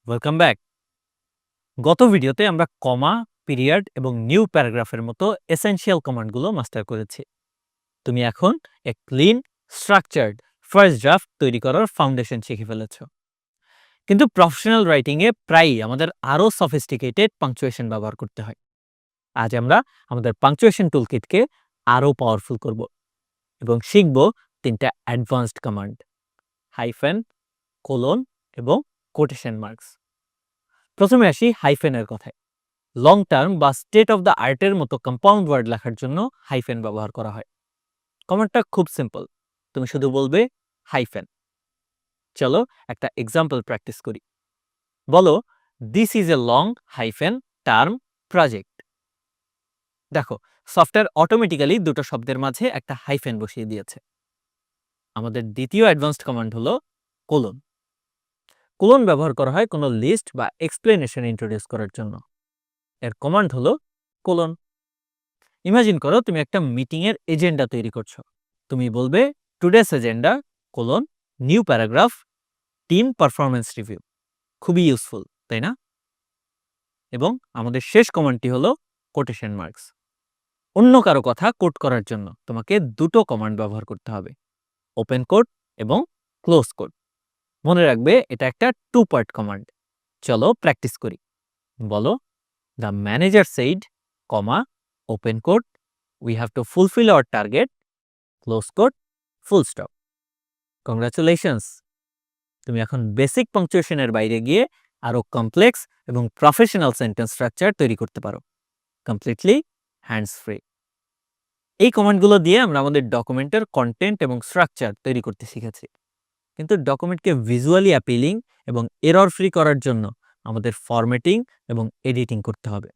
Welcome back. গত ভিডিওতে আমরা কমা, পিরিয়ড এবং নিউ প্যারাগ্রাফের মতো এসেনশিয়াল কমান্ডগুলো মাস্টার করেছি। তুমি এখন এক ক্লিন, স্ট্রাকচার্ড ফার্স্ট ড্রাফট তৈরি করার ফাউন্ডেশন শিখে ফেলেছ। কিন্তু প্রফেশনাল রাইটিংয়ে প্রায়ই আমাদের আরও সফিস্টিকেটেড পাংচুয়েশন ব্যবহার করতে হয়। আজ আমরা আমাদের পাংচুয়েশন টুলকিটকে আরও পাওয়ারফুল করব এবং শিখব তিনটা অ্যাডভান্সড কমান্ড: হাইফেন, কোলন এবং কোটেশন মার্কস। প্রথমে আসি হাইফেনের কথায়। লং টার্ম বা স্টেট অফ দ্য আর্টের মতো কম্পাউন্ড ওয়ার্ড লেখার জন্য হাইফেন ব্যবহার করা হয়। কমান্ডটা খুব সিম্পল, তুমি শুধু বলবে হাইফেন। চলো একটা এক্সাম্পল প্র্যাকটিস করি। বলো, this is a long hyphen term project. দেখো, সফটওয়্যার অটোমেটিক্যালি দুটো শব্দের মাঝে একটা হাইফেন বসিয়ে দিয়েছে। আমাদের দ্বিতীয় অ্যাডভান্সড কমান্ড হলো কোলন। কোলন ব্যবহার করা হয় কোনো লিস্ট বা এক্সপ্লেনেশন ইন্ট্রোডিউস করার জন্য। এর কমান্ড হলো কোলন। ইমাজিন করো, তুমি একটা মিটিং এর এজেন্ডা তৈরি করছো। তুমি বলবে today's agenda colon new paragraph team performance review. খুবই ইউজফুল, তাই না? এবং আমাদের শেষ কমান্ডটি হলো কোটেশন মার্কস। অন্য কারো কথা কোট করার জন্য তোমাকে দুটো কমান্ড ব্যবহার করতে হবে: ওপেন কোট এবং ক্লোজ কোট। মনে রাখবে, এটা একটা টু পার্ট কমান্ড। চলো প্র্যাকটিস করি। বলো, the manager said, comma, open quote, we have to fulfill our target, close quote, full stop. Congratulations! তুমি এখন বেসিক পাংচুয়েশনের বাইরে গিয়ে আরো কমপ্লেক্স এবং প্রফেশনাল সেন্টেন্স স্ট্রাকচার তৈরি করতে পারো, কমপ্লিটলি হ্যান্ডস ফ্রি। এই কমান্ডগুলো দিয়ে আমরা আমাদের ডকুমেন্টের কন্টেন্ট এবং স্ট্রাকচার তৈরি করতে শিখেছি। কিন্তু ডকুমেন্টকে ভিজুয়ালি অ্যাপিলিং এবং এরর ফ্রি করার জন্য আমাদের ফরম্যাটিং এবং এডিটিং করতে হবে।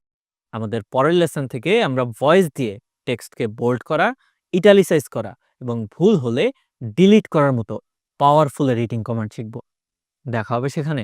আমাদের পরের লেসন থেকে আমরা ভয়েস দিয়ে টেক্সটকে বোল্ড করা, ইটালিসাইজ করা এবং ভুল হলে ডিলিট করার মতো পাওয়ারফুল এডিটিং কমান্ড শিখব। দেখা হবে সেখানে।